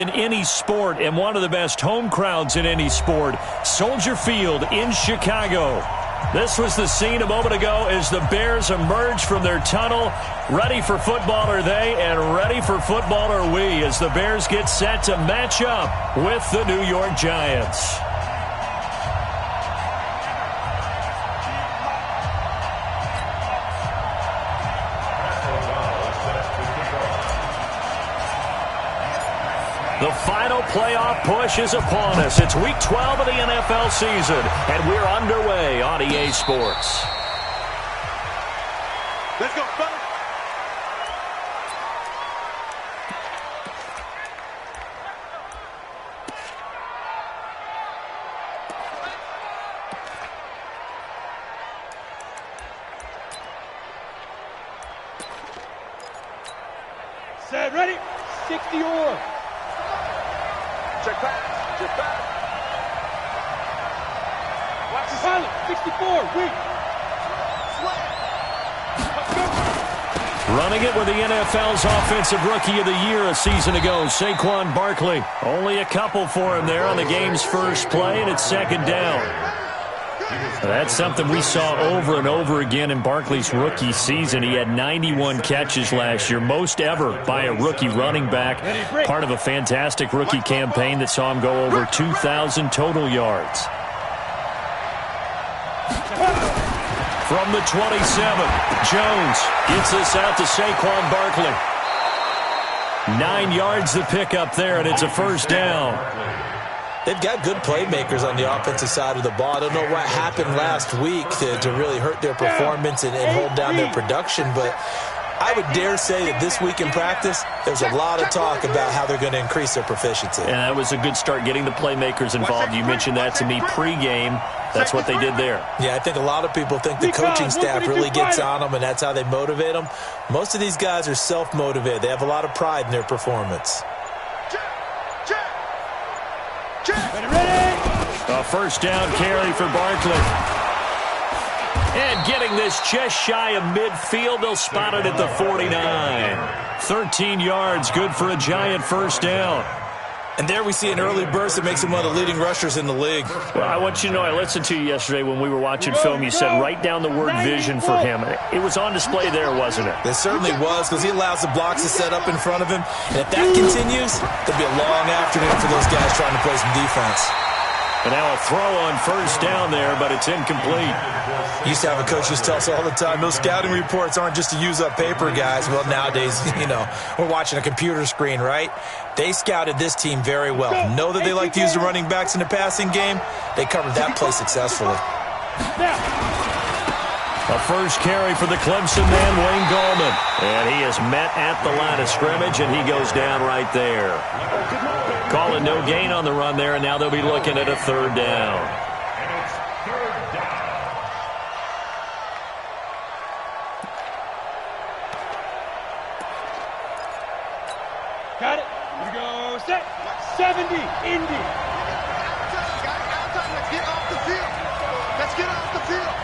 In any sport, and one of the best home crowds in any sport, Soldier Field in Chicago. This was the scene a moment ago as the Bears emerge from their tunnel. Ready for football are they, and ready for football are we, as the Bears get set to match up with the New York Giants. The final playoff push is upon us. It's Week 12 of the NFL season, and we're underway on EA Sports. Let's go, fellas. Set, ready? 60 or. Check pass. Check pass. Watch the pilot. 64. Weak. Running it with the NFL's Offensive Rookie of the Year a season ago, Saquon Barkley. Only a couple for him there on the game's first play, and it's second down. That's something we saw over and over again in Barkley's rookie season. He had 91 catches last year, most ever by a rookie running back. Part of a fantastic rookie campaign that saw him go over 2,000 total yards. From the 27, Jones gets this out to Saquon Barkley. 9 yards to pick up there, and it's a first down. They've got good playmakers on the offensive side of the ball. I don't know what happened last week to really hurt their performance and hold down their production, but I would dare say that this week in practice, there's a lot of talk about how they're going to increase their proficiency. And that was a good start, getting the playmakers involved. You mentioned that to me pregame. That's what they did there. Yeah, I think a lot of people think the coaching staff really gets on them, and that's how they motivate them. Most of these guys are self-motivated. They have a lot of pride in their performance. A first down carry for Barkley. And getting this just shy of midfield, they'll spot it at the 49. 13 yards, good for a Giant first down. And there we see an early burst that makes him one of the leading rushers in the league. Well, I want you to know, I listened to you yesterday when we were watching film. You said write down the word vision for him. It was on display there, wasn't it? It certainly was, because he allows the blocks to set up in front of him. And if that continues, there'll be a long afternoon for those guys trying to play some defense. And now a throw on first down there, but it's incomplete. Used to have a coach just tell us all the time, those scouting reports aren't just to use up paper, guys. Well, nowadays, we're watching a computer screen, right? They scouted this team very well. Know that they like to use the running backs in the passing game. They covered that play successfully. A first carry for the Clemson man, Wayne Gallman. And he is met at the line of scrimmage, and he goes down right there. Calling no gain on the run there, and now they'll be looking at a third down. Got it. Here we go. Set. 70. Indy. Let's get off the field. Let's get off the field.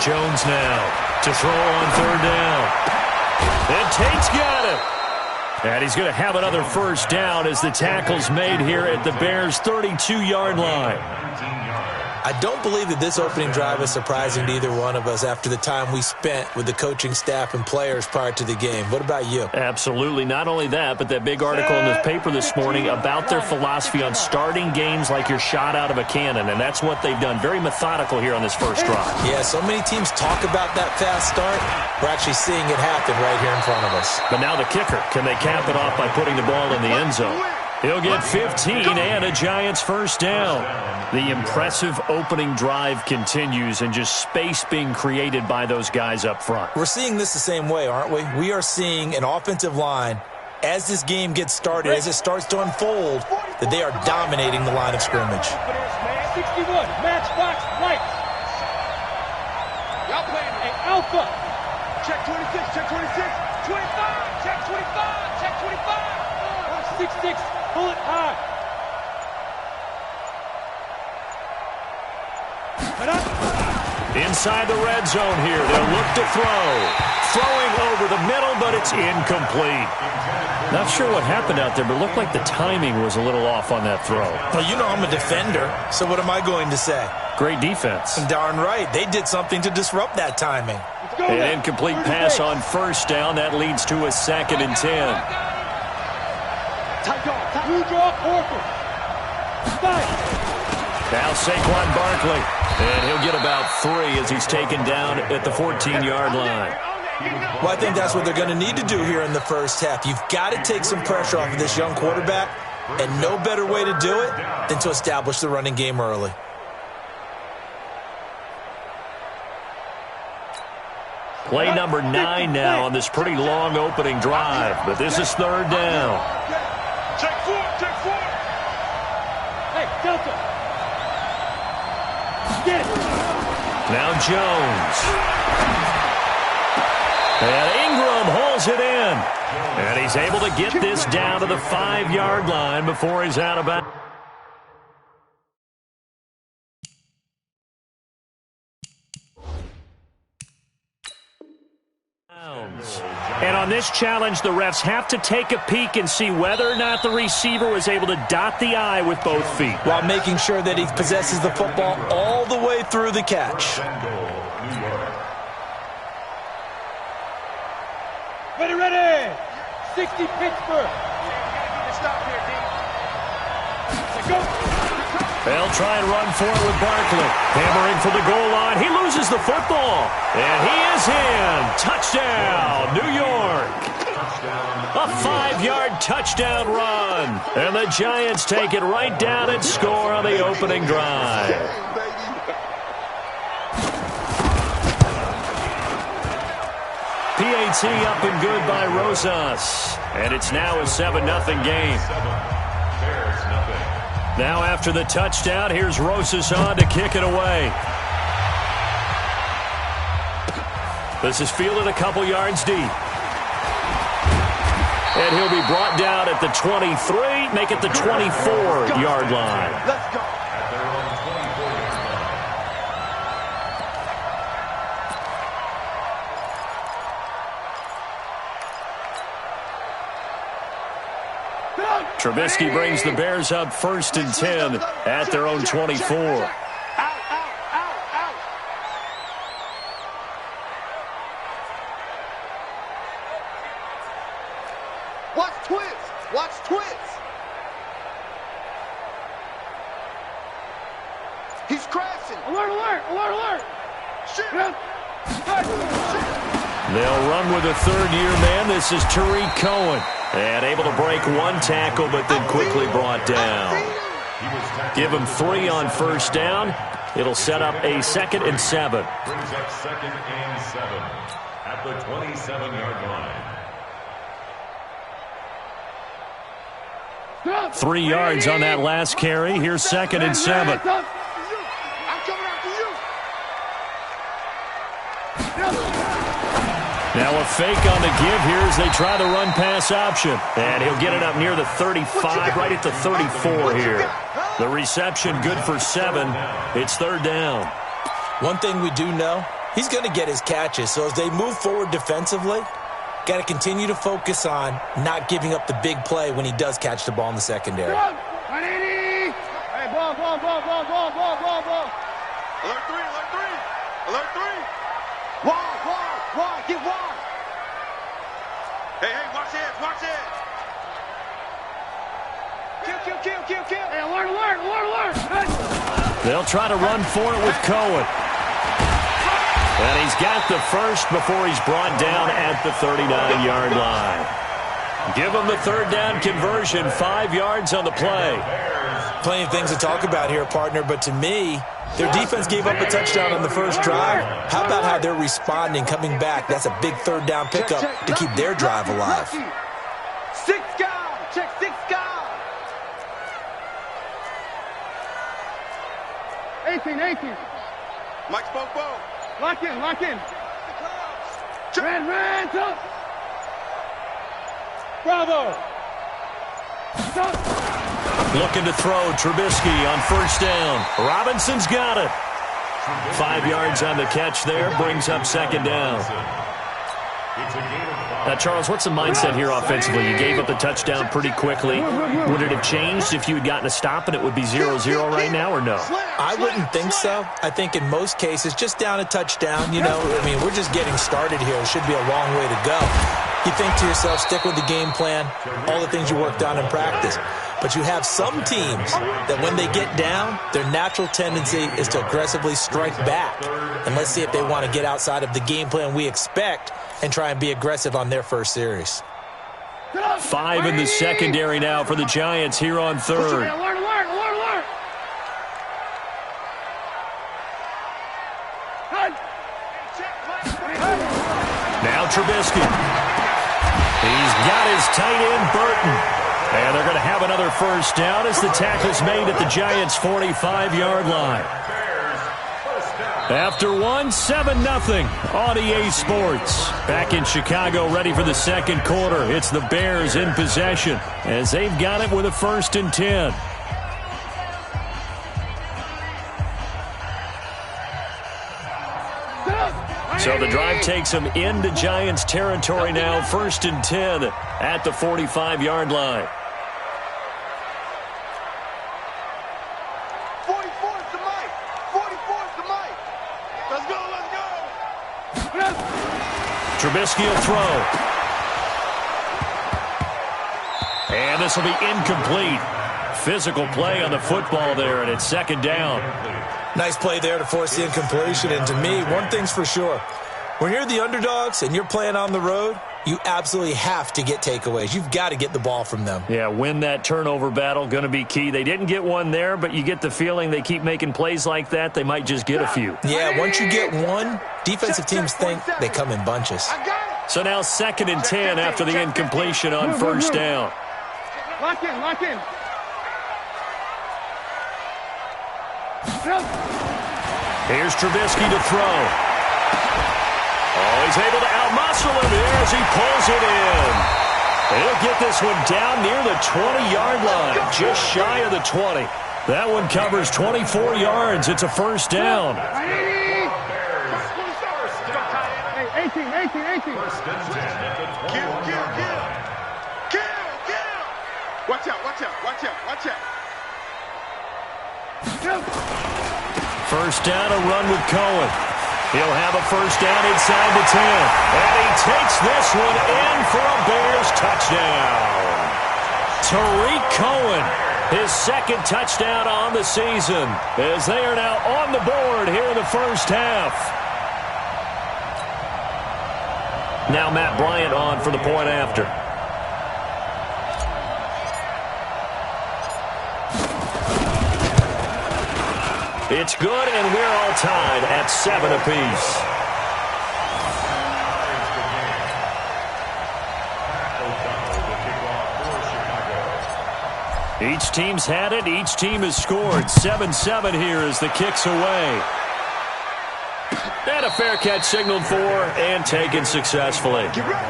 Jones now to throw on third down. And Tate's got it. And he's going to have another first down as the tackle's made here at the Bears' 32-yard line. I don't believe that this opening drive is surprising to either one of us after the time we spent with the coaching staff and players prior to the game. What about you? Absolutely. Not only that, but that big article in the paper this morning about their philosophy on starting games like you're shot out of a cannon, and that's what they've done. Very methodical here on this first drive. Yeah, so many teams talk about that fast start. We're actually seeing it happen right here in front of us. But now the kicker. Can they cap it off by putting the ball in the end zone? He'll get 15 and a Giants first down. The impressive opening drive continues, and just space being created by those guys up front. We're seeing this the same way, aren't we? We are seeing an offensive line, as this game gets started, as it starts to unfold, that they are dominating the line of scrimmage. 61, matchbox, right. Y'all playing an alpha. Check 26, check 26, 25, check 25, check 25. 6-6, pull it high. Inside the red zone here. They'll look to throw. Throwing over the middle, but it's incomplete. Not sure what happened out there, but it looked like the timing was a little off on that throw. Well, you know I'm a defender, so what am I going to say? Great defense. Darn right. They did something to disrupt that timing. An incomplete pass on first down. That leads to a 2nd and 10. You draw Corker. Now Saquon Barkley. And he'll get about 3 as he's taken down at the 14-yard line. Well, I think that's what they're going to need to do here in the first half. You've got to take some pressure off of this young quarterback, and no better way to do it than to establish the running game early. Play number 9 now on this pretty long opening drive, but this is 3rd down. Check 4. Hey, Delta. Get it. Now Jones. And Ingram holds it in. And he's able to get this down to the 5-yard line before he's out of bounds. And on this challenge, the refs have to take a peek and see whether or not the receiver was able to dot the I with both feet, while making sure that he possesses the football all the way through the catch. Ready. 60 Pittsburgh. Stop here, D. Go. They'll try and run for it with Barkley. Hammering for the goal line. He loses the football. And he is in. Touchdown, New York. A 5-yard touchdown run. And the Giants take it right down and score on the opening drive. PAT up and good by Rosas. And it's now a 7-0 game. Now after the touchdown, here's Rosas on to kick it away. This is fielded a couple yards deep. And he'll be brought down at the 23, make it the 24-yard line. Let's go. Trubisky brings the Bears up 1st and 10 at their own 24. Out. Watch twins. He's crashing. Alert. Shit. They'll run with a 3rd-year man. This is Tariq Cohen. And able to break 1 tackle, but then quickly brought down. Give him 3 on first down. It'll set up a 2nd and 7. Brings up 2nd and 7 at the 27-yard line. 3 yards on that last carry. Here's 2nd and 7. Now a fake on the give here as they try the run-pass option. And he'll get it up near the 35, right at the 34 here. The reception good for 7. It's 3rd down. One thing we do know, he's going to get his catches. So as they move forward defensively, got to continue to focus on not giving up the big play when he does catch the ball in the secondary. Hey, ball. Alert 3. Wall, get wall. Hey, watch it. Kill. Hey, alert. They'll try to run for it with Cohen. And he's got the first before he's brought down at the 39-yard line. Give him the 3rd down conversion, 5 yards on the play. Plenty of things to talk about here, partner, but to me, their defense gave up a touchdown on the first drive. How about how they're responding, coming back? That's a big 3rd down pickup to keep their drive alive. 6 guys. Check 6 guys. 18. Mike Spoke. Lock in. Ran. Top. Bravo. Stop. Looking to throw Trubisky on first down. Robinson's got it. 5 yards on the catch there, brings up second down. Now, Charles, what's the mindset here offensively? You gave up the touchdown pretty quickly. Would it have changed if you had gotten a stop and it would be 0-0 right now, or no? I wouldn't think so. I think in most cases, just down a touchdown, we're just getting started here. It should be a long way to go. You think to yourself, stick with the game plan, all the things you worked on in practice. But you have some teams that when they get down, their natural tendency is to aggressively strike back. And let's see if they want to get outside of the game plan we expect and try and be aggressive on their first series. 5 in the secondary now for the Giants here on third. Now Trubisky. He's got his tight end, Burton. And they're going to have another first down as the tackle's made at the Giants' 45-yard line. After 7-0 on EA Sports. Back in Chicago, ready for the second quarter. It's the Bears in possession as they've got it with a 1st and 10. So the drive takes them into Giants territory now. 1st and 10 at the 45-yard line. 44's the mic. 44's the mic. Let's go, let's go. Trubisky will throw. And this will be incomplete. Physical play on the football there, and it's 2nd down. Nice play there to force the incompletion. And to me, one thing's for sure. When you're the underdogs and you're playing on the road, you absolutely have to get takeaways. You've got to get the ball from them. Yeah, win that turnover battle, going to be key. They didn't get one there, but you get the feeling they keep making plays like that, they might just get a few. Yeah, once you get one, defensive teams think they come in bunches. So now 2nd and 10 after the incompletion on 1st down. Lock in, lock in. Here's Trubisky to throw. Oh, he's able to outmuscle him here as he pulls it in. He'll get this one down near the 20-yard line, just shy of the 20. That one covers 24 yards. It's a 1st down. Hey, 18. Kill. Watch out. 1st down, a run with Cohen. He'll have a 1st down inside the 10. And he takes this one in for a Bears touchdown. Tariq Cohen, his 2nd touchdown on the season, as they are now on the board here in the first half. Now Matt Bryant on for the point after. It's good, and we're all tied at 7 apiece. Each team's had it. Each team has scored. 7-7 here as the kick's away. And a fair catch signaled for and taken successfully. Get ready.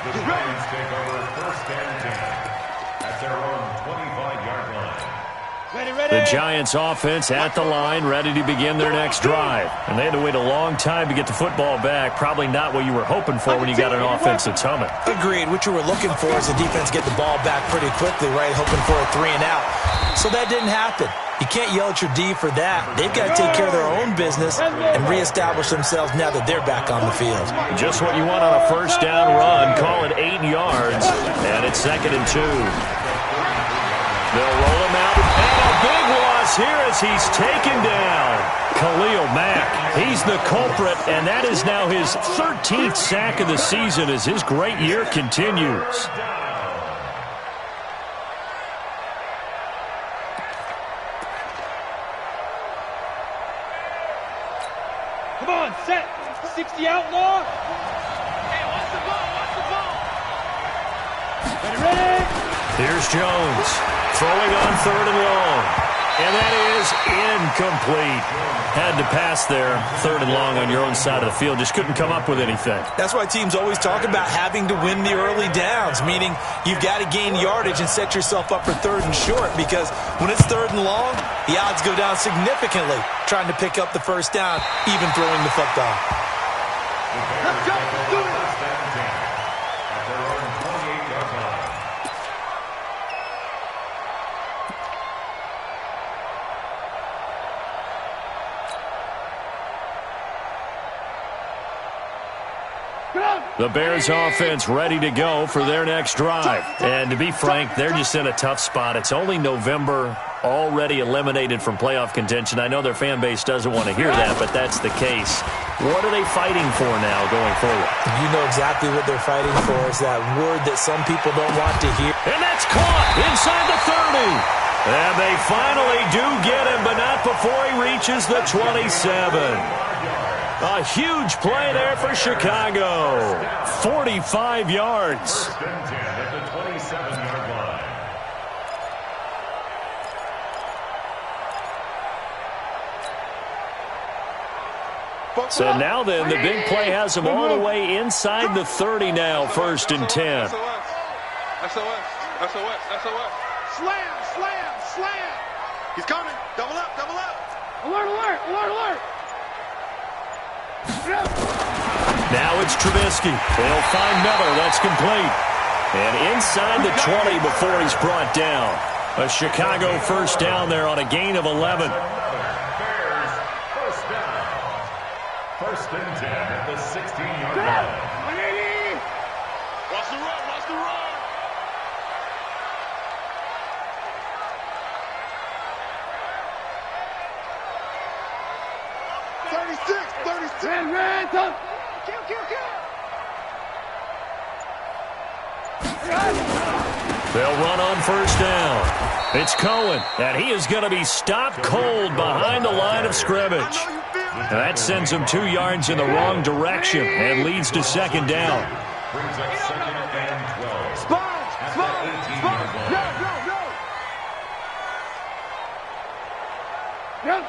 The Giants take over 1st and 10 at their own 25-yard line. The Giants offense at the line, ready to begin their next drive. And they had to wait a long time to get the football back. Probably not what you were hoping for when you got an offense that's humming. Agreed. What you were looking for is the defense get the ball back pretty quickly, right? Hoping for a 3 and out. So that didn't happen. You can't yell at your D for that. They've got to take care of their own business and reestablish themselves now that they're back on the field. Just what you want on a 1st down run. Call it 8 yards, and it's 2nd and 2. They'll roll him out, and a big loss here as he's taken down. Khalil Mack, he's the culprit, and that is now his 13th sack of the season as his great year continues. Come on, set. 60 outlaw. Hey, watch the ball. Ready. Here's Jones, throwing on 3rd and long. And that is incomplete. Had to pass there, 3rd and long on your own side of the field. Just couldn't come up with anything. That's why teams always talk about having to win the early downs, meaning you've got to gain yardage and set yourself up for 3rd and short, because when it's 3rd and long, the odds go down significantly trying to pick up the 1st down, even throwing the football. Let's go. Let's do it. At their own 28-yard line. The Bears offense ready to go for their next drive. And to be frank, they're just in a tough spot. It's only November, already eliminated from playoff contention. I know their fan base doesn't want to hear that, but that's the case. What are they fighting for now going forward? You know exactly what they're fighting for, is that word that some people don't want to hear. And that's caught inside the 30. And they finally do get him, but not before he reaches the 27. A huge play there for Chicago. 45 yards. 1st and 10 at the 27-yard line. So now then, the big play has him all the way inside the 30 now, 1st and 10. SOS. Slam, slam, slam. He's coming. Double up, double up. Alert, alert, alert, alert. Now it's Trubisky. They'll find Miller. That's complete. And inside the 20 before he's brought down. A Chicago 1st down there on a gain of 11. Bears 1st down. 1st and 10 at the 16-yard line. Watch the run, watch the run. They'll run on 1st down. It's Cohen, and he is going to be stopped cold behind the line of scrimmage. That sends him 2 yards in the wrong direction and leads to 2nd down. Brings up 2nd and 12. Sponge, sponge, sponge. Go.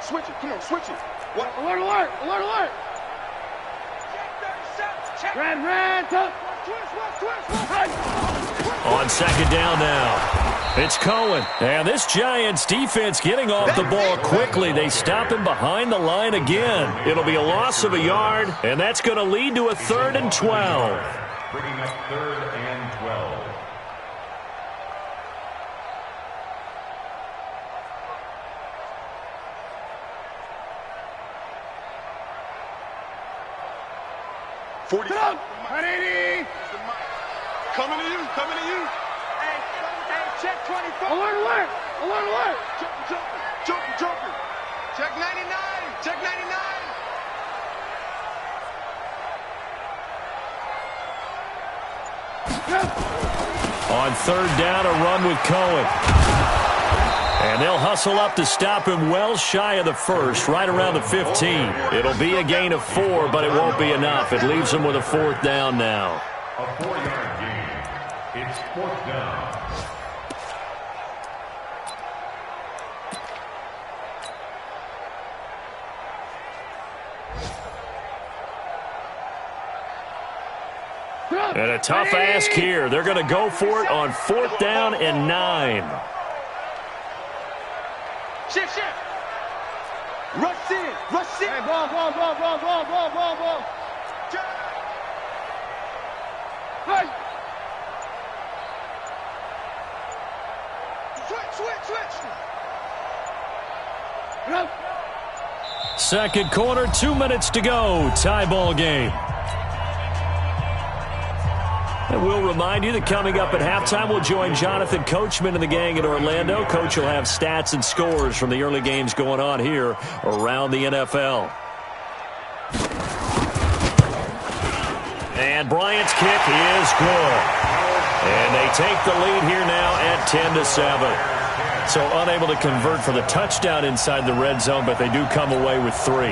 Switch it. Come on, switch it. What? Alert, alert, alert, alert. Red, On 2nd down now, it's Cohen. And this Giants defense getting off the ball quickly. They stop him behind the line again. It'll be a loss of a yard, and that's going to lead to a 3rd and 12. Bringing up 3rd and 12. Coming to you. Hey, check 24. Alert. Joker. Check 99. On 3rd down, a run with Cohen. And they'll hustle up to stop him well shy of the 1st, right around the 15. It'll be a gain of 4, but it won't be enough. It leaves him with a 4th down now. A 4-yard gain. It's 4th down. And a tough ask here. They're going to go for it on 4th down and 9. Shift. Rush in. Hey, ball. Hey. Switch. Yep. 2nd quarter, 2 minutes to go. Tie ball game. And we'll remind you that coming up at halftime, we'll join Jonathan Coachman and the gang in Orlando. Coach will have stats and scores from the early games going on here around the NFL. And Bryant's kick is good. And they take the lead here now at 10-7. So unable to convert for the touchdown inside the red zone, but they do come away with 3.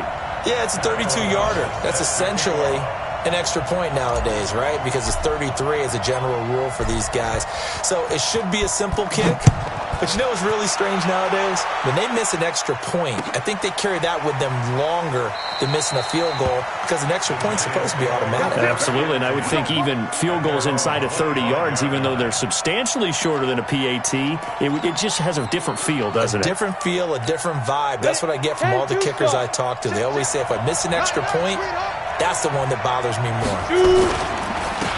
Yeah, it's a 32-yarder. That's essentially an extra point nowadays, right? Because it's 33 as a general rule for these guys. So it should be a simple kick. But you know what's really strange nowadays? When they miss an extra point, I think they carry that with them longer than missing a field goal because an extra point's supposed to be automatic. Absolutely, and I would think even field goals inside of 30 yards, even though they're substantially shorter than a PAT, it just has a different feel, doesn't it? A different feel, a different vibe. That's what I get from all the kickers I talk to. They always say if I miss an extra point, that's the one that bothers me more.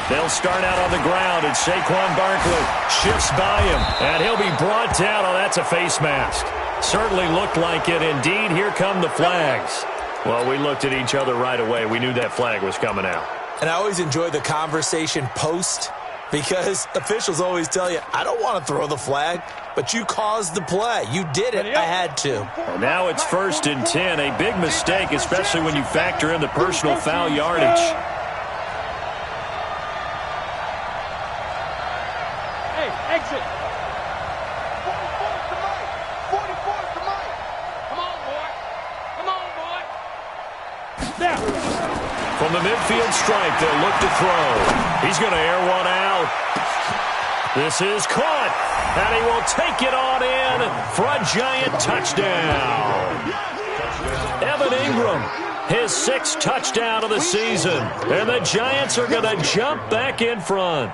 They'll start out on the ground, and Saquon Barkley shifts by him, and he'll be brought down. Oh, that's a face mask. Certainly looked like it. Indeed, here come the flags. Well, we looked at each other right away. We knew that flag was coming out. And I always enjoy the conversation post because officials always tell you, I don't want to throw the flag, but you caused the play. You did it. I had to. And now it's 1st and 10. A big mistake, especially when you factor in the personal foul yardage. Exit. 44 to Mike. 44 to Mike. Come on, boy. Come on, boy. Now. From the midfield stripe, they'll look to throw. He's going to air one out. This is caught, and he will take it on in for a giant touchdown. Evan Ingram, his 6th touchdown of the season, and the Giants are going to jump back in front.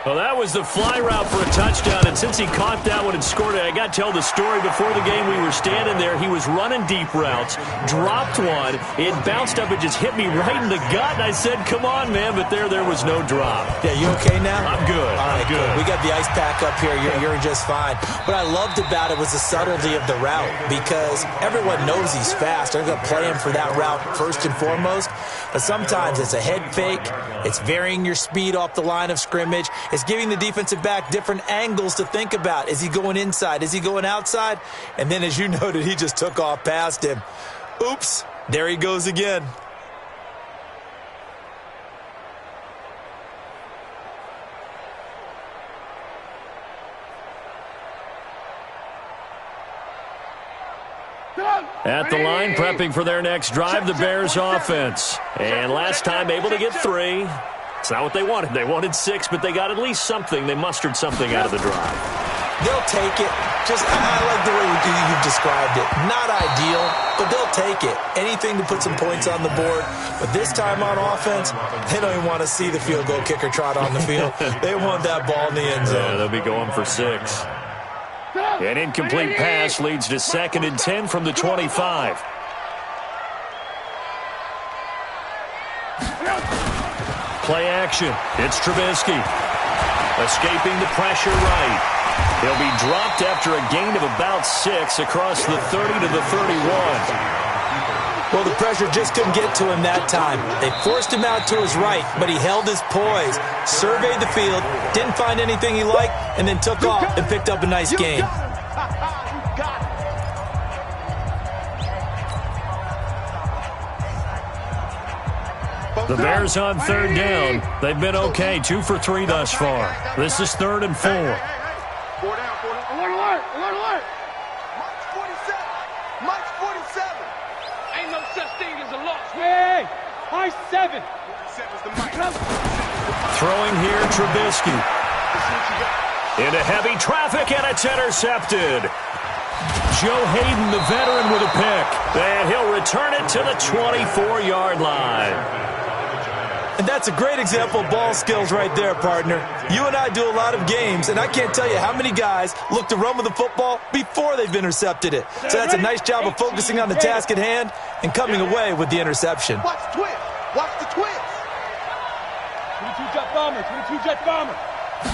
Well, that was the fly route for a touchdown, and since he caught that one and scored it, I got to tell the story. Before the game, we were standing there. He was running deep routes, dropped one. It bounced up and just hit me right in the gut, and I said, come on, man, but there was no drop. Yeah, you okay now? I'm good. All right, I'm good. We got the ice pack up here. You're just fine. What I loved about it was the subtlety of the route because everyone knows he's fast. They're going to play him for that route first and foremost, but sometimes it's a head fake. It's varying your speed off the line of scrimmage. It's giving the defensive back different angles to think about. Is he going inside? Is he going outside? And then, as you noted, he just took off past him. Oops, there he goes again. At the line, prepping for their next drive, the Bears offense. And last time able to get 3. It's not what they wanted. They wanted 6, but they got at least something. They mustered something out of the drive. They'll take it. I like the way you've described it. Not ideal, but they'll take it. Anything to put some points on the board. But this time on offense, they don't even want to see the field goal kicker trot on the field. They want that ball in the end zone. Yeah, they'll be going for 6. An incomplete pass leads to 2nd and 10 from the 25. Play action. It's Trubisky. Escaping the pressure right. He'll be dropped after a gain of about 6 across the 30 to the 31. Well, the pressure just couldn't get to him that time. They forced him out to his right, but he held his poise, surveyed the field, didn't find anything he liked, and then took off and picked up a nice gain. The Bears on 3rd down. They've been okay, 2 for 3 thus far. This is 3rd and 4. 4 down, 4 down. Alert, alert, alert. Mike's 47. Mike's 47. Ain't no such thing as a loss. Hey, Mike's 7. 7's the Mike. Throwing here, Trubisky. Into heavy traffic, and it's intercepted. Joe Hayden, the veteran, with a pick. And he'll return it to the 24-yard line. And that's a great example of ball skills right there, partner. You and I do a lot of games, and I can't tell you how many guys look to run with the football before they've intercepted it. So that's a nice job of focusing on the task at hand and coming away with the interception. Watch the twist. Watch the twist. 22 jet bomber. 22 jet bomber.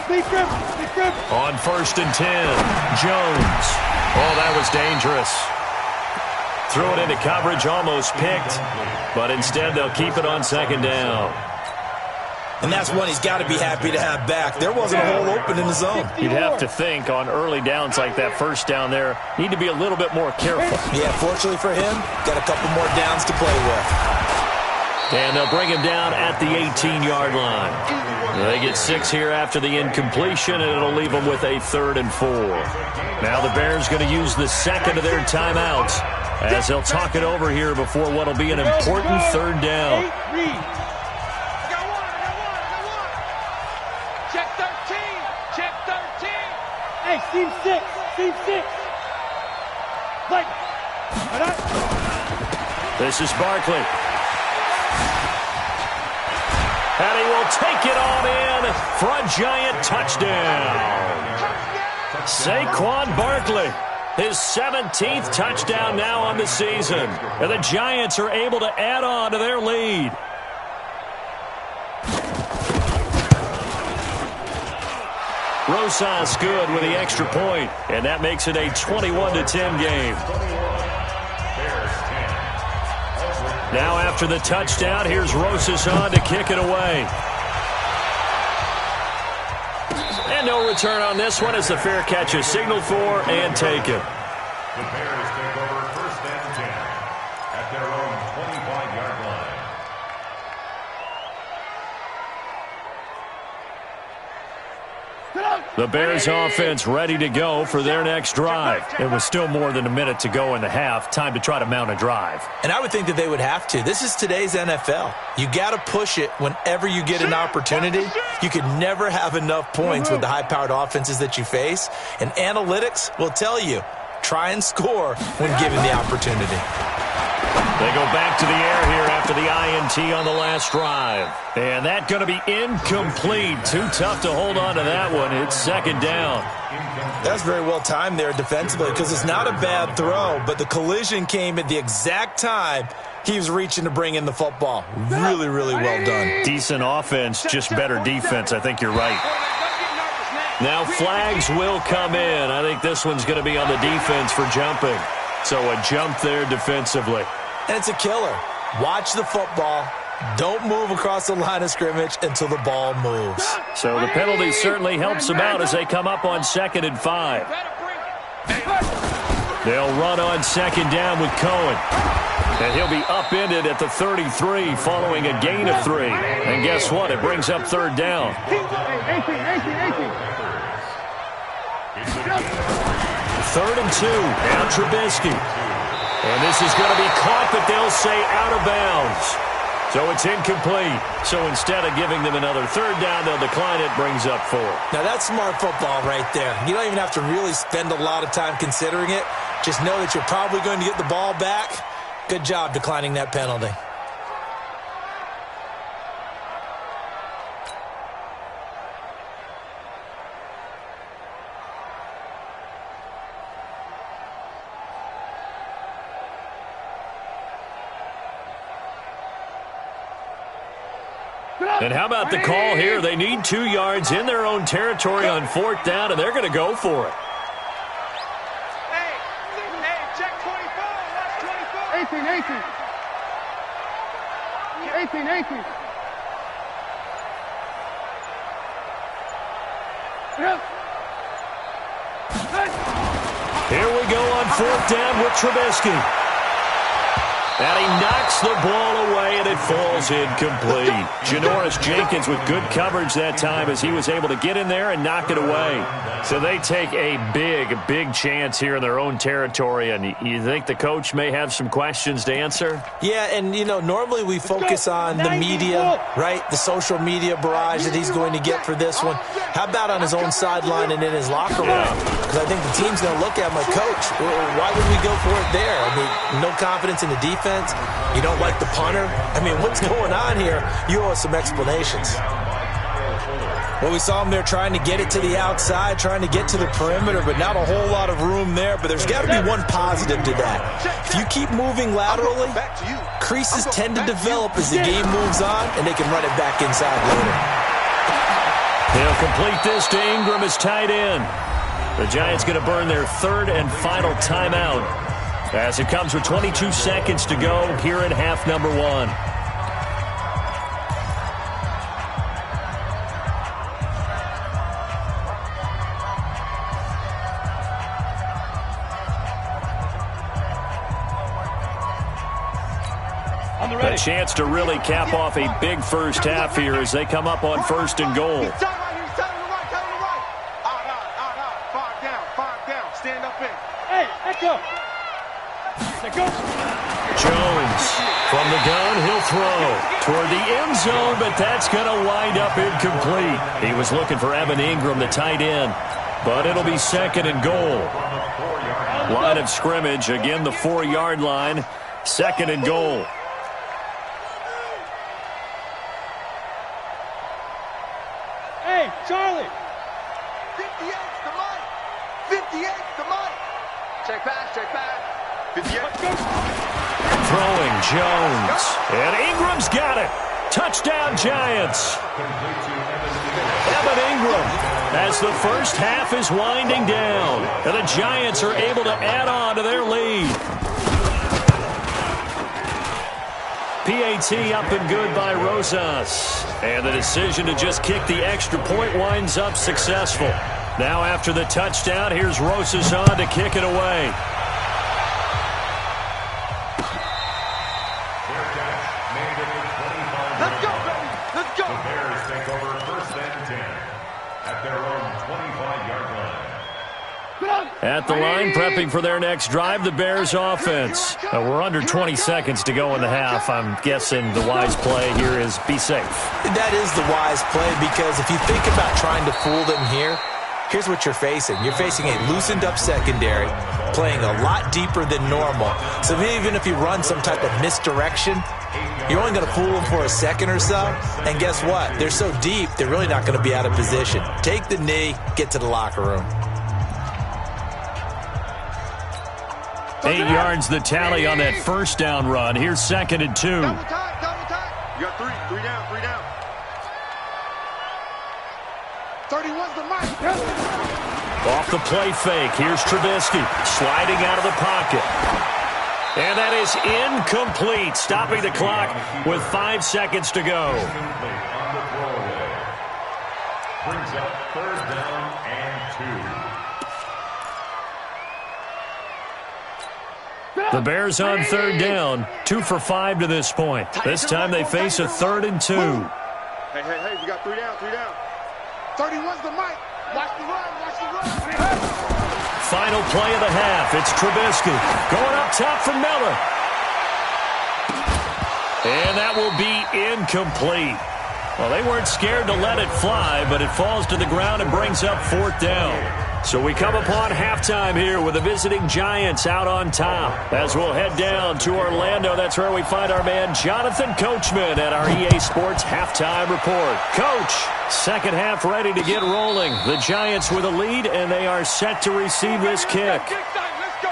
Speed grip. Speed grip. On 1st and 10, Jones. Oh, that was dangerous. Threw it into coverage, almost picked, but instead they'll keep it on 2nd down. And that's one he's got to be happy to have back. There wasn't a hole open in the zone. You'd have to think on early downs like that, 1st down there, need to be a little bit more careful. Yeah, fortunately for him, got a couple more downs to play with. And they'll bring him down at the 18-yard line. They get 6 here after the incompletion, and it'll leave them with a 3rd and 4. Now the Bears going to use the 2nd of their timeouts. as they'll talk it over here before what will be an important third down. Check 13. Check 13. Hey, team 6. Team 6. Like. This is Barkley. And he will take it on in for a giant touchdown. Saquon Barkley, his 17th touchdown now on the season. And the Giants are able to add on to their lead. Rosas good with the extra point, and that makes it a 21-10 game. Now after the touchdown, here's Rosas on to kick it away. And no return on this one as the fair catch is signaled for and taken. The Bears take over 1st and 10 at their own 25-yard line. The Bears offense ready to go for their next drive. It was still more than a minute to go in the half. Time to try to mount a drive. And I would think that they would have to. This is today's NFL. You got to push it whenever you get an opportunity. You could never have enough points with the high-powered offenses that you face. And analytics will tell you, try and score when given the opportunity. They go back to the air here after the INT on the last drive. And that's going to be incomplete. Too tough to hold on to that one. It's 2nd down. That's very well timed there defensively because it's not a bad throw, but the collision came at the exact time he was reaching to bring in the football. Really, really well done. Decent offense, just better defense. I think you're right. Now flags will come in. I think this one's going to be on the defense for jumping. So a jump there defensively. And it's a killer. Watch the football. Don't move across the line of scrimmage until the ball moves. So the penalty certainly helps them out as they come up on 2nd and 5. They'll run on 2nd down with Cohen. And he'll be upended at the 33 following a gain of 3. And guess what? It brings up 3rd down. 3rd and 2. Now Trubisky. And this is going to be caught, but they'll say out of bounds. So it's incomplete. So instead of giving them another 3rd down, they'll decline it, brings up 4. Now that's smart football right there. You don't even have to really spend a lot of time considering it. Just know that you're probably going to get the ball back. Good job declining that penalty. And how about the call here? They need 2 yards in their own territory on 4th down, and they're going to go for it. Hey, check 24. Watch 24. 18. Here we go on 4th down with Trubisky. And he knocks the ball away, and it falls incomplete. Janoris Jenkins with good coverage that time as he was able to get in there and knock it away. So they take a big chance here in their own territory, and you think the coach may have some questions to answer? Yeah, and, you know, normally we focus on the media, right? The social media barrage that he's going to get for this one. How about on his own sideline and in his locker room? Because I think the team's going to look at him like, Coach, why would we go for it there? I mean, no confidence in the defense. You don't like the punter? I mean, what's going on here? You owe us some explanations. Well, we saw him there trying to get it to the outside, trying to get to the perimeter, but not a whole lot of room there. But there's got to be one positive to that. If you keep moving laterally, creases tend to develop as the game moves on, and they can run it back inside later. He'll complete this to Ingram as tight end. The Giants going to burn their 3rd and final timeout as it comes with 22 seconds to go here in half number 1. A chance to really cap off a big first half here as they come up on 1st and goal. Five down. Stand up in. Hey, echo. Jones from the gun, he'll throw toward the end zone, but that's going to wind up incomplete. He was looking for Evan Ingram, the tight end, but it'll be second and goal. Line of scrimmage, again the 4-yard line, second and goal. Hey, Charlie. 58's the Mike. 58's the Mike. Check pass, check pass. 58. Throwing Jones, and Ingram's got it. Touchdown Giants. Evan Ingram as the first half is winding down, and the Giants are able to add on to their lead. PAT up and good by Rosas, and the decision to just kick the extra point winds up successful. Now after the touchdown, here's Rosas on to kick it away. Let's go, baby. Let's go. The Bears take over first and 10 at their own 25-yard line. At the line, prepping for their next drive, the Bears offense. We're under 20 seconds to go in the half. I'm guessing the wise play here is be safe. That is the wise play, because if you think about trying to fool them here, here's what you're facing. You're facing a loosened-up secondary, playing a lot deeper than normal. So even if you run some type of misdirection, you're only going to fool them for a second or so. And guess what? They're so deep, they're really not going to be out of position. Take the knee, get to the locker room. 8 yards the tally on that first down run. Here's second and 2. Double time, double time. You got three down, 31's the Mike. Off the play fake, here's Trubisky sliding out of the pocket. And that is incomplete, stopping the clock with 5 seconds to go. Brings up third down and 2. The Bears on third down, 2 for 5 to this point. This time they face a 3rd and 2. Hey, we got 3 down, 3 down. 31's the Mike. Watch the run, watch the run. Final play of the half. It's Trubisky going up top for Miller. And that will be incomplete. Well, they weren't scared to let it fly, but it falls to the ground and brings up 4th down. So we come upon halftime here with the visiting Giants out on top. As we'll head down to Orlando, that's where we find our man Jonathan Coachman at our EA Sports Halftime Report. Coach, second half ready to get rolling. The Giants with a lead, and they are set to receive this kick. Let's go, let's go.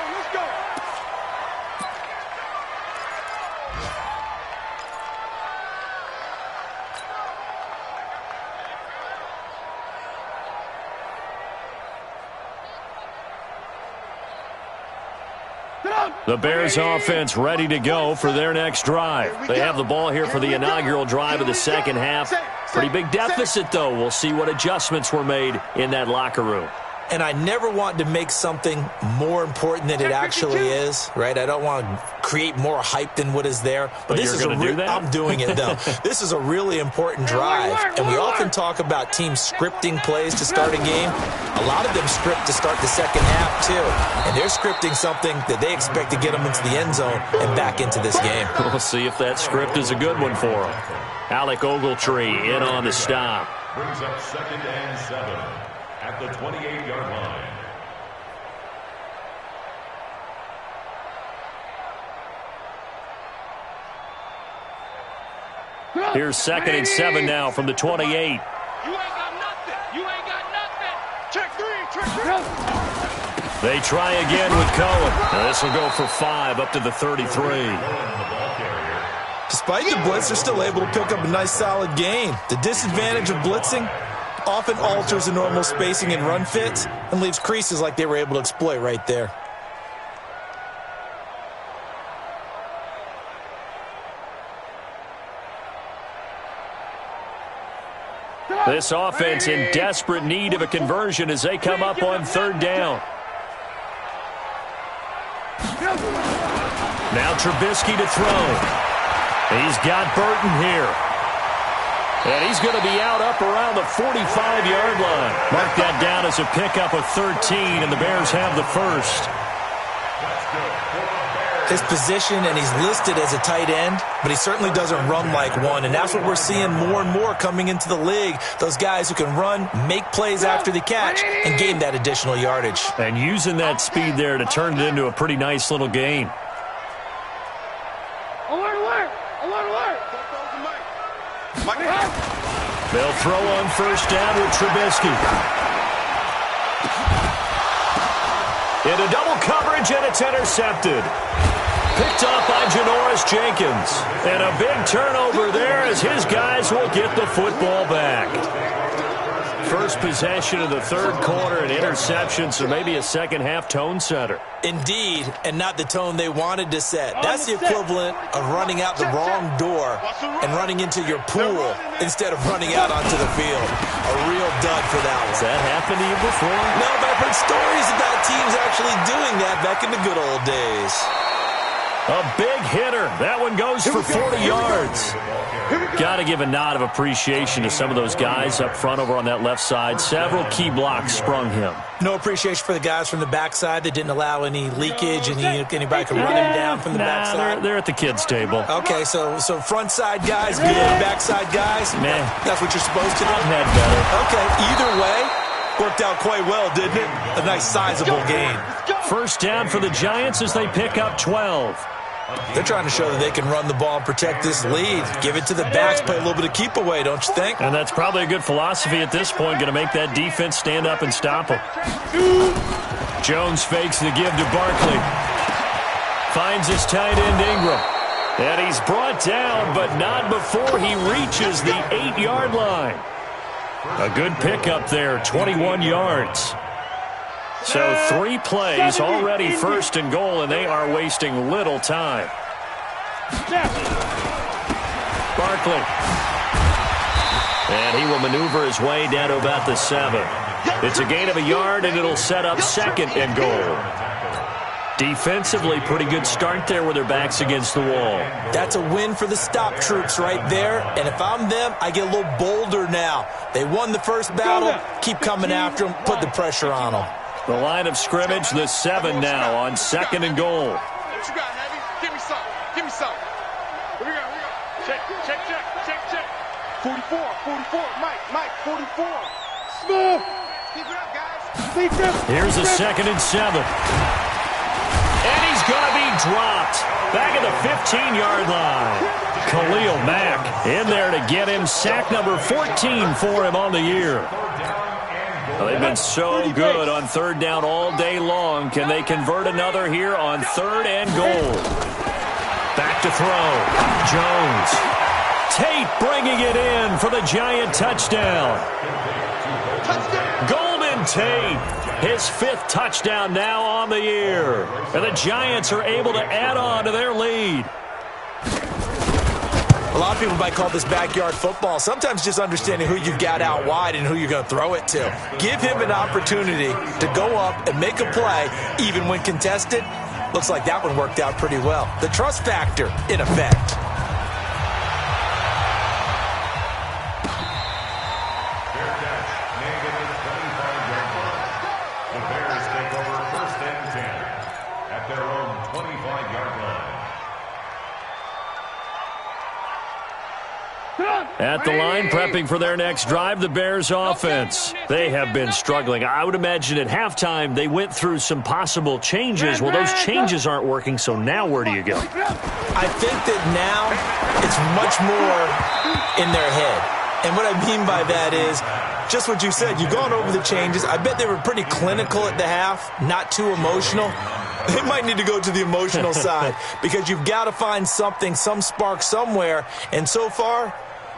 The Bears offense ready to go for their next drive. They have the ball here for the inaugural drive of the second half. Pretty big deficit, though. We'll see what adjustments were made in that locker room. And I never want to make something more important than it actually is, right? I don't want to create more hype than what is there. But this is I'm doing it, though. This is a really important drive. And we often talk about teams scripting plays to start a game. A lot of them script to start the second half, too. And they're scripting something that they expect to get them into the end zone and back into this game. We'll see if that script is a good one for them. Alec Ogletree in on the stop. Brings up second and 7 at the 28-yard line. Here's second and 7 now from the 28. You ain't got nothing. You ain't got nothing. Check three. They try again with Cohen. This will go for 5 up to the 33. Despite the blitz, they're still able to pick up a nice solid gain. The disadvantage of blitzing often alters the normal spacing and run fits and leaves creases like they were able to exploit right there. This offense in desperate need of a conversion as they come up on third down. Now Trubisky to throw. He's got Burton here. And he's going to be out up around the 45-yard line. Mark that down as a pickup of 13, and the Bears have the first. That's good for the Bears. his position, and he's listed as a tight end, but he certainly doesn't run like one, and that's what we're seeing more and more coming into the league. Those guys who can run, make plays after the catch, and gain that additional yardage. And using that speed there to turn it into a pretty nice little gain. Alert, alert! Alert, alert! They'll throw on first down with Trubisky. Into double coverage, and it's intercepted. Picked off by Janoris Jenkins. And a big turnover there as his guys will get the football back. First possession of the third quarter, an interception, so maybe a second-half tone setter. Indeed, and not the tone they wanted to set. That's the equivalent of running out the wrong door and running into your pool instead of running out onto the field. A real dud for that one. Has that happened to you before? No, but I've heard stories about teams actually doing that back in the good old days. A big hitter. That one goes for 40 yards. Got to give a nod of appreciation to some of those guys up front over on that left side. Several key blocks sprung him. No appreciation for the guys from the backside that didn't allow any leakage and anybody could run him down from the backside. They're at the kids' table. Okay, so front side guys good, backside guys, nah. That's what you're supposed to do? I've had better. Okay, either way, worked out quite well, didn't it? A nice sizable gain. First down for the Giants as they pick up 12. They're trying to show that they can run the ball and protect this lead. Give it to the backs, play a little bit of keep away, don't you think? And that's probably a good philosophy at this point, going to make that defense stand up and stop them. Jones fakes the give to Barkley. Finds his tight end Ingram. And he's brought down, but not before he reaches the 8-yard line. A good pickup there, 21 yards. So 3 plays, already first and goal, and they are wasting little time. Barkley. And he will maneuver his way down to about the 7. It's a gain of a yard, and it'll set up second and goal. Defensively, pretty good start there with their backs against the wall. That's a win for the stop troops right there, and if I'm them, I get a little bolder now. They won the first battle, keep coming after them, put the pressure on them. The line of scrimmage, the 7 now on second and goal. What you got, Heavy? Give me some. Give me some. Here we go. Check. 44. Mike, 44. Smooth. Keep it up, guys. Here's a 2nd and 7. And he's going to be dropped. Back at the 15-yard line. Khalil Mack in there to get him sack number 14 for him on the year. Well, they've been so good on third down all day long. Can they convert another here on 3rd and goal? Back to throw. Jones. Tate bringing it in for the Giant touchdown. Golden Tate, his 5th touchdown now on the year. And the Giants are able to add on to their lead. A lot of people might call this backyard football. Sometimes just understanding who you've got out wide and who you're going to throw it to. Give him an opportunity to go up and make a play, even when contested. Looks like that one worked out pretty well. The trust factor, in effect. The Bears take over 1st and 10 at their own 25-yard line. At the line, prepping for their next drive, the Bears offense. They have been struggling. I would imagine at halftime they went through some possible changes. Well, those changes aren't working, so now where do you go? I think that now it's much more in their head. And what I mean by that is just what you said. You've gone over the changes. I bet they were pretty clinical at the half, not too emotional. They might need to go to the emotional side because you've got to find something, some spark somewhere. And so far,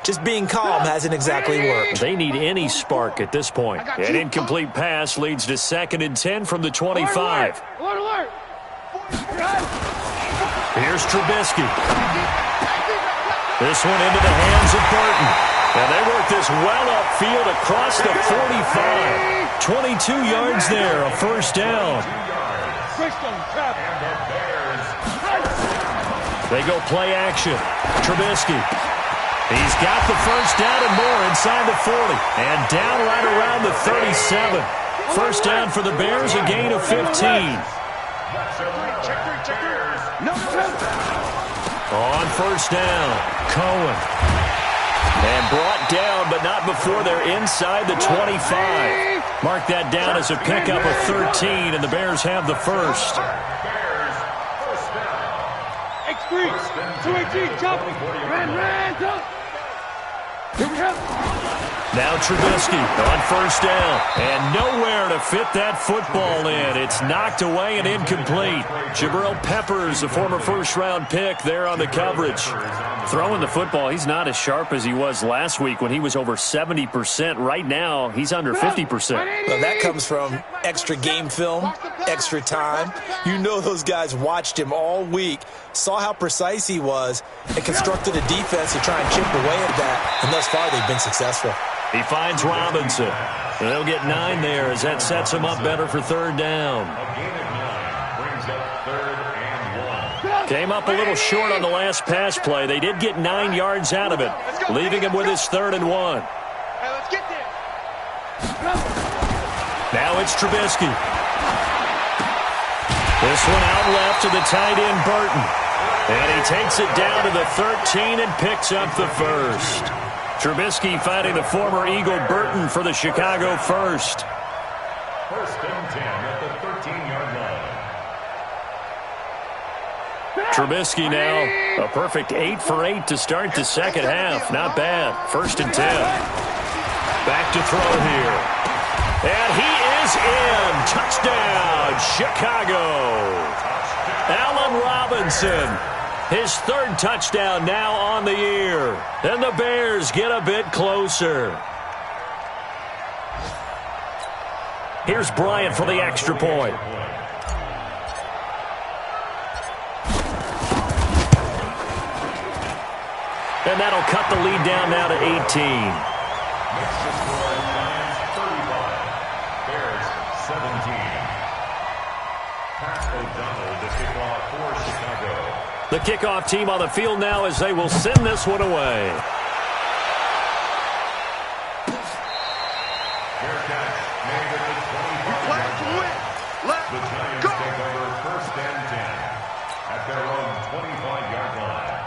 just being calm hasn't exactly worked. They need any spark at this point. An incomplete pass leads to 2nd and 10 from the 25. Alert. Here's Trubisky. This one into the hands of Burton. And they work this well upfield across the 45. 22 yards there, a first down. They go play action. Trubisky. He's got the first down and more inside the 40. And down right around the 37. First down for the Bears, a gain of 15. Check 3. On first down, Cohen. And brought down, but not before they're inside the 25. Mark that down as a pickup of 13, and the Bears have the first. X3, 218, chop. Ran, jump. Here we go. Now Trubisky on first down, and nowhere to fit that football in. It's knocked away and incomplete. Jabril Peppers, a former first-round pick, there on the coverage. Throwing the football, he's not as sharp as he was last week when he was over 70%. Right now, he's under 50%. Well, that comes from extra game film, extra time. You know those guys watched him all week, saw how precise he was, and constructed a defense to try and chip away at that. And thus far, they've been successful. He finds Robinson. And they'll get 9 there as that sets him up better for third down. Came up a little short on the last pass play. They did get 9 yards out of it, leaving him with his 3rd and 1. Hey, let's get there. Now it's Trubisky. This one out left to the tight end, Burton. And he takes it down to the 13 and picks up the first. Trubisky fighting the former Eagle Burton for the Chicago first. First and 10 at the 13-yard line. Trubisky now, a perfect 8 for 8 to start the second half. Not bad. First and 10. Back to throw here. And he is in. Touchdown, Chicago. Allen Robinson. His 3rd touchdown now on the year. And the Bears get a bit closer. Here's Bryant for the extra point. And that'll cut the lead down now to 18. Next to score, Giants 35, Bears 17. Pat O'Donnell to kick off for Chicago. The kickoff team on the field now as they will send this one away. Fair catch made at the 25-yard line. The Giants take over first and 10 at their own 25-yard line.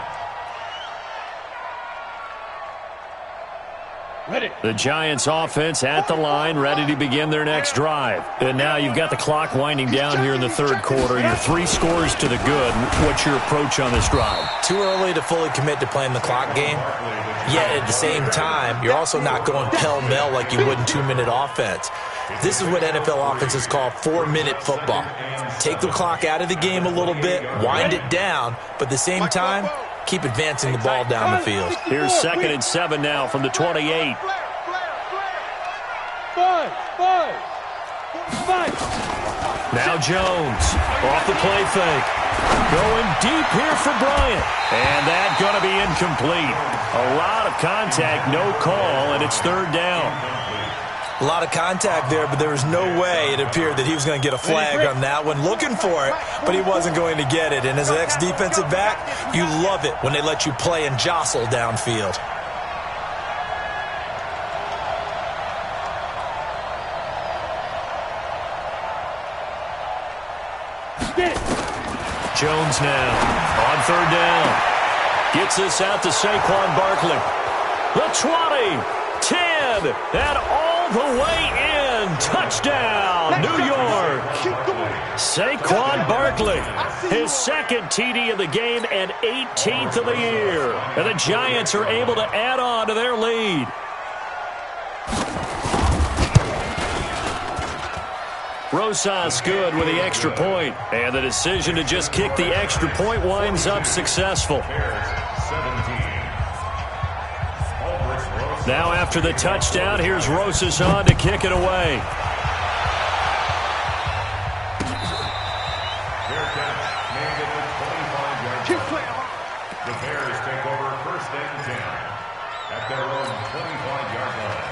Ready. The Giants offense at the line, ready to begin their next drive. And now you've got the clock winding down here in the 3rd quarter. Your 3 scores to the good. What's your approach on this drive? Too early to fully commit to playing the clock game. Yet at the same time, you're also not going pell-mell like you would in 2-minute offense. This is what NFL offenses call 4-minute football. Take the clock out of the game a little bit, wind it down, but at the same time, keep advancing the ball down the field. Here's 2nd and 7 now from the 28. 5. Now Jones off the play fake. Going deep here for Bryant. And that's going to be incomplete. A lot of contact, no call, and it's 3rd down. A lot of contact there, but there was no way it appeared that he was going to get a flag on that one. Looking for it, but he wasn't going to get it. And as an ex-defensive back, you love it when they let you play and jostle downfield. Jones now on 3rd down. Gets this out to Saquon Barkley. The 20, 10, and all the way in. Touchdown, New York. Saquon Barkley, his 2nd TD of the game and 18th of the year. And the Giants are able to add on to their lead. Rosas good with the extra point, and the decision to just kick the extra point winds up successful. Now after the touchdown, here's Rosas on to kick it away. The Bears take over first and 10 at their own 25-yard line.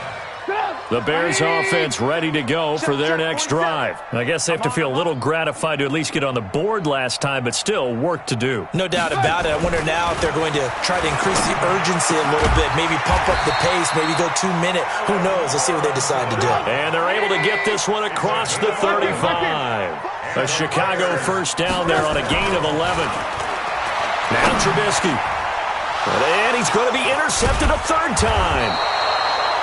The Bears offense ready to go for their next drive. I guess they have to feel a little gratified to at least get on the board last time, but still work to do. No doubt about it. I wonder now if they're going to try to increase the urgency a little bit, maybe pump up the pace, maybe go 2-minute. Who knows? Let's see what they decide to do. And they're able to get this one across the 35. A Chicago first down there on a gain of 11. Now Trubisky. And he's going to be intercepted a third time.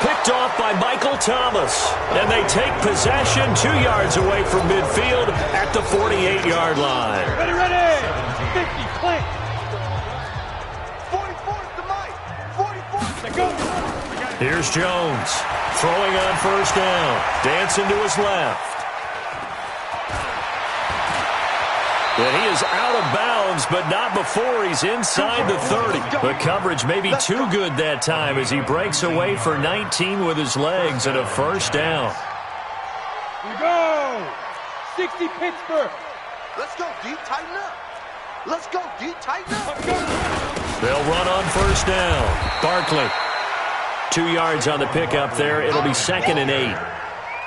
Picked off by Michael Thomas. And they take possession 2 yards away from midfield at the 48-yard line. Ready, ready. 50, play. 44 is the mic. 44. Let's go. Here's Jones. Throwing on first down. Dancing to his left. And he is out of bounds, but not before he's inside the 30. The coverage may be too good that time as he breaks away for 19 with his legs and a first down. Here we go. 60 Pittsburgh. Let's go, D. Tighten up. Let's go, D. Tighten up. They'll run on first down. Barkley. 2 yards on the pickup there. It'll be 2nd and 8.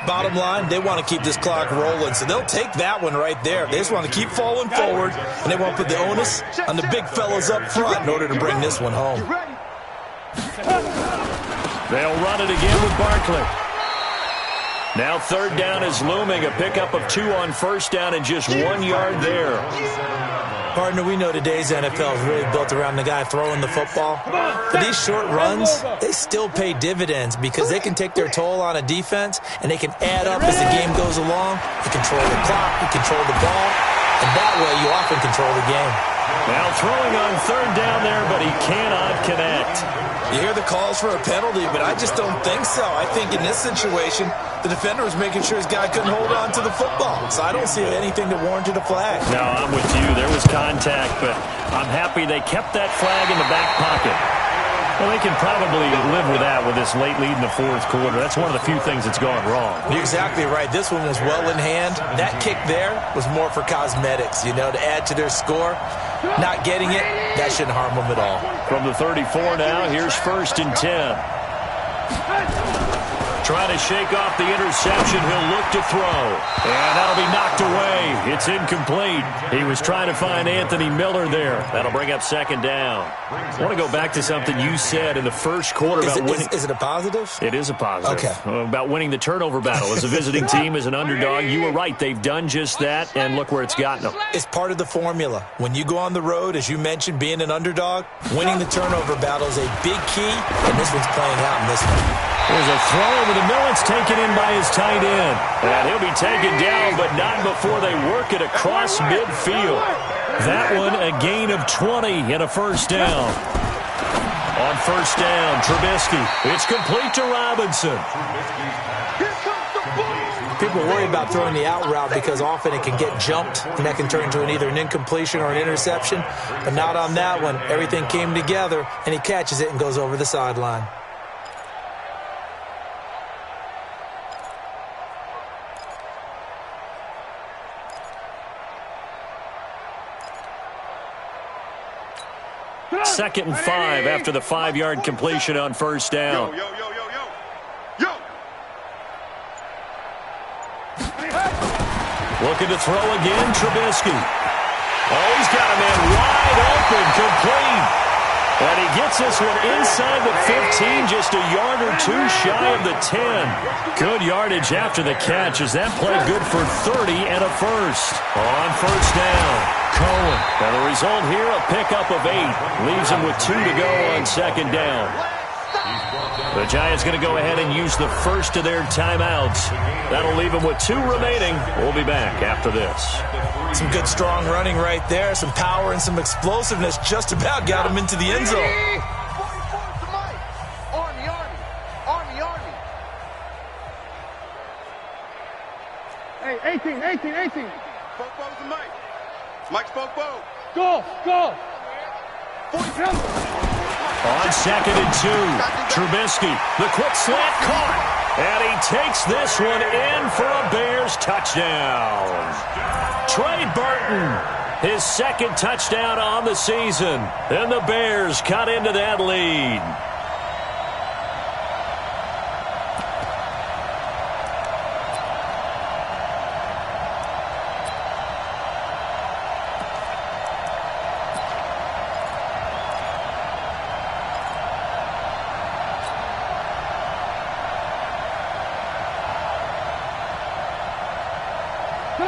Bottom line, they want to keep this clock rolling, so they'll take that one right there. They just want to keep falling forward, and they want to put the onus on the big fellas up front in order to bring this one home. They'll run it again with Barkley. Now third down is looming. A pickup of 2 on first down and just 1 yard there. Partner, we know today's NFL is really built around the guy throwing the football. But these short runs, they still pay dividends because they can take their toll on a defense, and they can add up as the game goes along. You control the clock, you control the ball, and that way you often control the game. Now throwing on third down there, but he cannot connect. You hear the calls for a penalty, but I just don't think so. I think in this situation, the defender was making sure his guy couldn't hold on to the football. So I don't see anything that warranted a flag. No, I'm with you. There was contact, but I'm happy they kept that flag in the back pocket. Well, they can probably live with that with this late lead in the fourth quarter. That's one of the few things that's gone wrong. You're exactly right. This one was well in hand. That kick there was more for cosmetics, to add to their score. Not getting it, that shouldn't harm them at all. From the 34 now, here's 1st and 10. Trying to shake off the interception. He'll look to throw. And that'll be knocked away. It's incomplete. He was trying to find Anthony Miller there. That'll bring up 2nd down. I want to go back to something you said in the first quarter about winning. Is it a positive? It is a positive. Okay. About winning the turnover battle. As a visiting team, as an underdog, you were right. They've done just that, and look where it's gotten them. It's part of the formula. When you go on the road, as you mentioned, being an underdog, winning the turnover battle is a big key, and this one's playing out in this one. There's a throw over the middle. It's taken in by his tight end. And he'll be taken down, but not before they work it across midfield. That one, a gain of 20 and a first down. On first down, Trubisky. It's complete to Robinson. People worry about throwing the out route because often it can get jumped, and that can turn into either an incompletion or an interception. But not on that one. Everything came together, and he catches it and goes over the sideline. Second and 5 after the 5-yard completion on first down. Looking to throw again, Trubisky. Oh, he's got a man wide open, complete. And he gets this one inside the 15, just a yard or 2 shy of the 10. Good yardage after the catch as that played good for 30 and a first. On first down, Cohen. And the result here, a pickup of 8. Leaves him with 2 to go on second down. The Giants going to go ahead and use the first of their timeouts. That'll leave them with 2 remaining. We'll be back after this. Some good strong running right there. Some power and some explosiveness just about got him into the end zone. Hey, 18. Spoke-Bo's the mic. Mike Spoke-Bo. Go. 40. On second and 2, Trubisky, the quick slant caught, and he takes this one in for a Bears touchdown. Trey Burton, his 2nd touchdown on the season, and the Bears cut into that lead.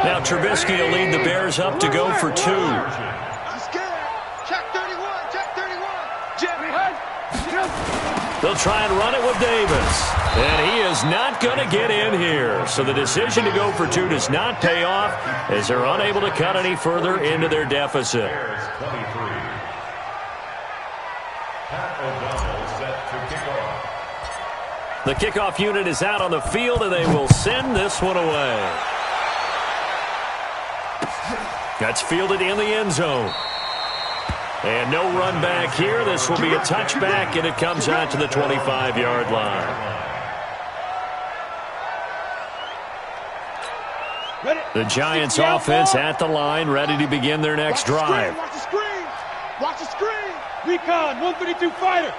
Now Trubisky will lead the Bears up to go for 2. Check 30. try and run it with Davis. And he is not going to get in here. So the decision to go for two does not pay off as they're unable to cut any further into their deficit. The kickoff unit is out on the field, and they will send this one away. That's fielded in the end zone. And no run back here. This will be a touchback, and it comes out to the 25-yard line. The Giants offense at the line, ready to begin their next drive. Watch the screen. Watch the screen. Recon, 132 fighter.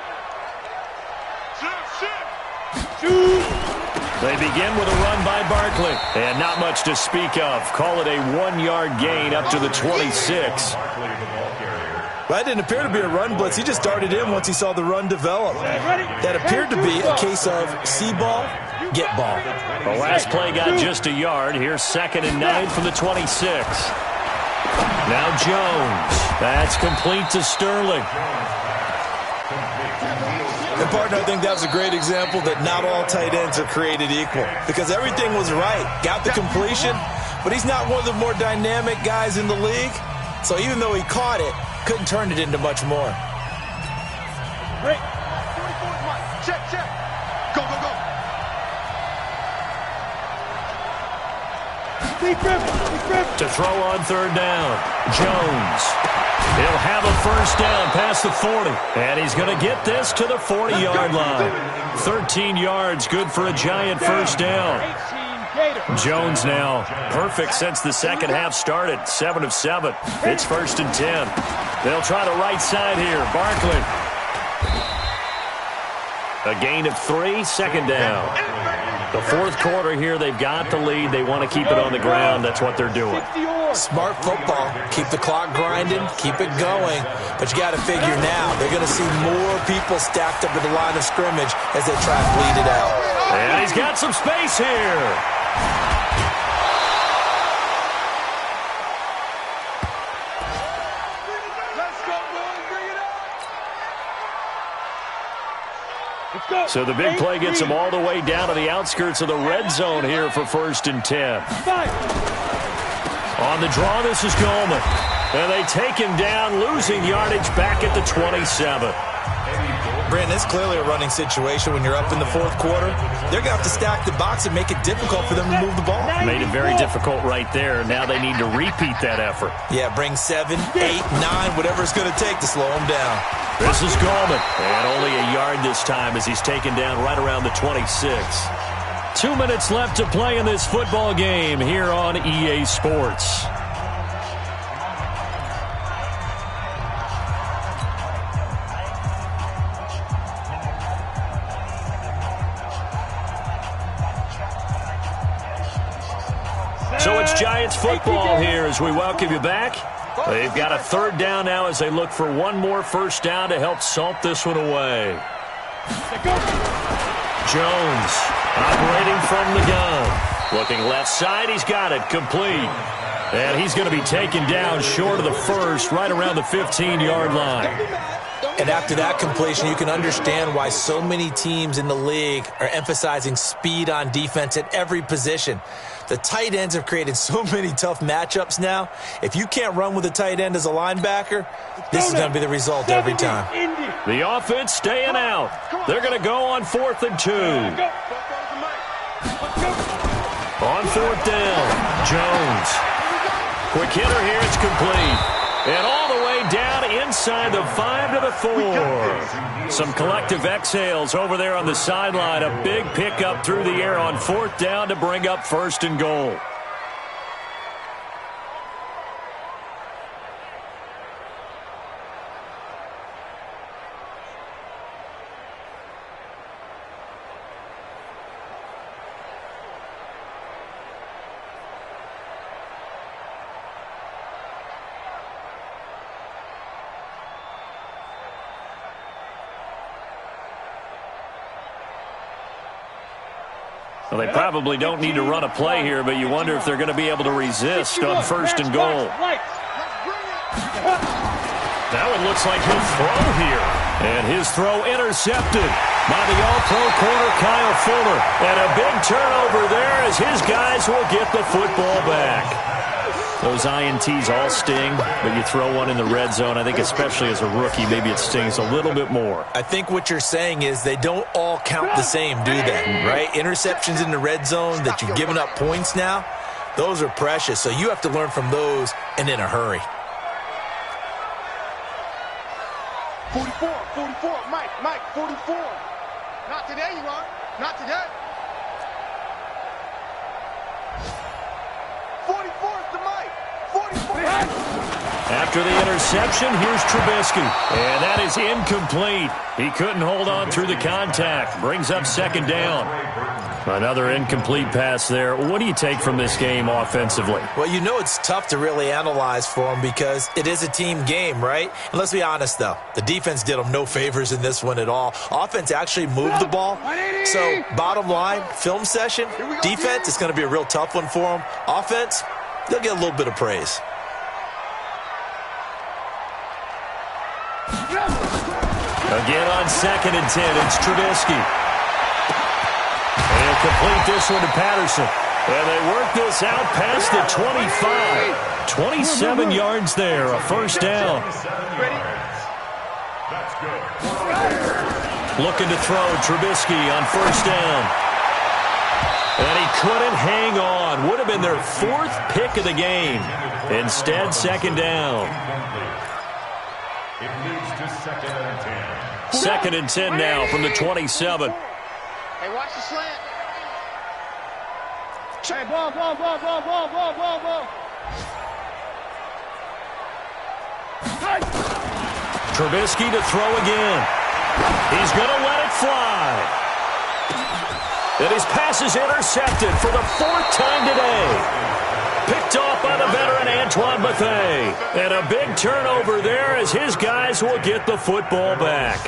They begin with a run by Barkley. And not much to speak of. Call it a 1-yard gain up to the 26. That didn't appear to be a run blitz. He just darted in once he saw the run develop. That appeared to be a case of see ball, get ball. The last play got just a yard. Here's 2nd and 9 from the 26. Now Jones. That's complete to Sterling. And, partner, I think that was a great example that not all tight ends are created equal. Because everything was right. Got the completion, but he's not one of the more dynamic guys in the league. So even though he caught it, couldn't turn it into much more. Great. Check, check. Go, go, go. To throw on 3rd down. Jones. He'll have a first down past the 40. And he's going to get this to the 40-yard line. 13 yards, good for a Giant first down. Jones now perfect since the second half started. 7 of 7. It's 1st and 10. They'll try the right side here. Barkley. A gain of 3, 2nd down. The 4th quarter here, they've got the lead. They want to keep it on the ground. That's what they're doing. Smart football. Keep the clock grinding. Keep it going. But you got to figure now, they're going to see more people stacked up at the line of scrimmage as they try to bleed it out. And he's got some space here. So the big play gets him all the way down to the outskirts of the red zone here for 1st and 10. On the draw, this is Goldman. And they take him down, losing yardage back at the 27. Brandon, it's clearly a running situation when you're up in the 4th quarter. They're going to have to stack the box and make it difficult for them to move the ball. Made it very difficult right there. Now they need to repeat that effort. Yeah, bring 7, 8, 9, whatever it's going to take to slow them down. This is Goldman. And only a yard this time as he's taken down right around the 26. 2 minutes left to play in this football game here on EA Sports. So it's Giants football here as we welcome you back. They've got a 3rd down now as they look for one more first down to help salt this one away. Jones operating from the gun. Looking left side, he's got it, complete. And he's going to be taken down short of the first, right around the 15-yard line. And after that completion, you can understand why so many teams in the league are emphasizing speed on defense at every position. The tight ends have created so many tough matchups now. If you can't run with a tight end as a linebacker, this is going to be the result every time. The offense staying out. They're going to go on 4th and 2. On 4th down, Jones. Quick hitter here, it's complete. And all the way down inside the 5 to the 4. Some collective exhales over there on the sideline. A big pickup through the air on 4th down to bring up 1st and goal. Well, they probably don't need to run a play here, but you wonder if they're going to be able to resist on 1st and goal. Now it looks like he'll throw here. And his throw intercepted. by the All-Pro corner, Kyle Fuller. And a big turnover there as his guys will get the football back. Those INTs all sting, but you throw one in the red zone, I think especially as a rookie, maybe it stings a little bit more. I think what you're saying is they don't all count the same, do they? Right? Interceptions in the red zone that you've given up points now, those are precious. So you have to learn from those and in a hurry. 44, Mike, 44. Not today, you are. Not today. 44 is the Mike. 44. After the interception, here's Trubisky. And that is incomplete. He couldn't hold on through the contact. Brings up second down. Another incomplete pass there. What do you take from this game offensively? Well, you know it's tough to really analyze for them because it is a team game, right? And let's be honest, though. The defense did them no favors in this one at all. Offense actually moved the ball. So, bottom line, film session, defense is going to be a real tough one for them. Offense, they'll get a little bit of praise. Again on 2nd and 10, it's Trubisky. And he'll complete this one to Patterson. And they work this out past the 25. 27 yards there, a first down. Looking to throw, Trubisky on first down. And he couldn't hang on. Would have been their 4th pick of the game. Instead, second down. It leads to 2nd and 10. 2nd and 10 now from the 27. Hey, watch the slant. Hey, ball. Trubisky to throw again. He's going to let it fly. And his pass is intercepted for the 4th time today. Picked off by the veteran Antoine Bethea. And a big turnover there as his guys will get the football back.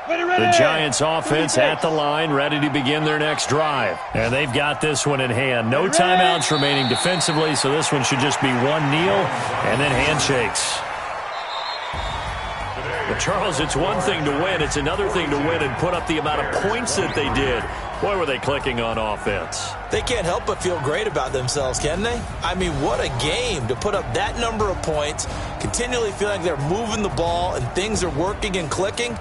The Giants offense at the line, ready to begin their next drive. And they've got this one in hand. No timeouts remaining defensively, so this one should just be one kneel and then handshakes. But Charles, it's one thing to win. It's another thing to win and put up the amount of points that they did. Boy, were they clicking on offense. They can't help but feel great about themselves, can they? I mean, what a game to put up that number of points, continually feeling they're moving the ball and things are working and clicking.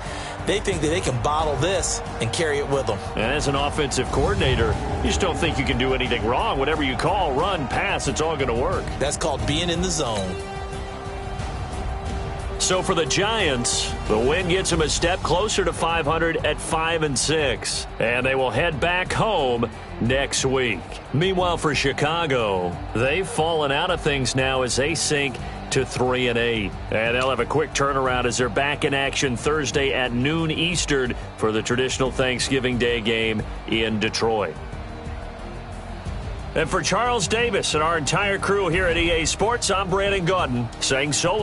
They think that they can bottle this and carry it with them. And as an offensive coordinator, you just don't think you can do anything wrong. Whatever you call, run, pass, it's all going to work. That's called being in the zone. So for the Giants, the win gets them a step closer to 500 at 5-6. And they will head back home next week. Meanwhile, for Chicago, they've fallen out of things now as they sink to 3-8. And they'll have a quick turnaround as they're back in action Thursday at noon Eastern for the traditional Thanksgiving Day game in Detroit. And for Charles Davis and our entire crew here at EA Sports, I'm Brandon Gaudin saying so.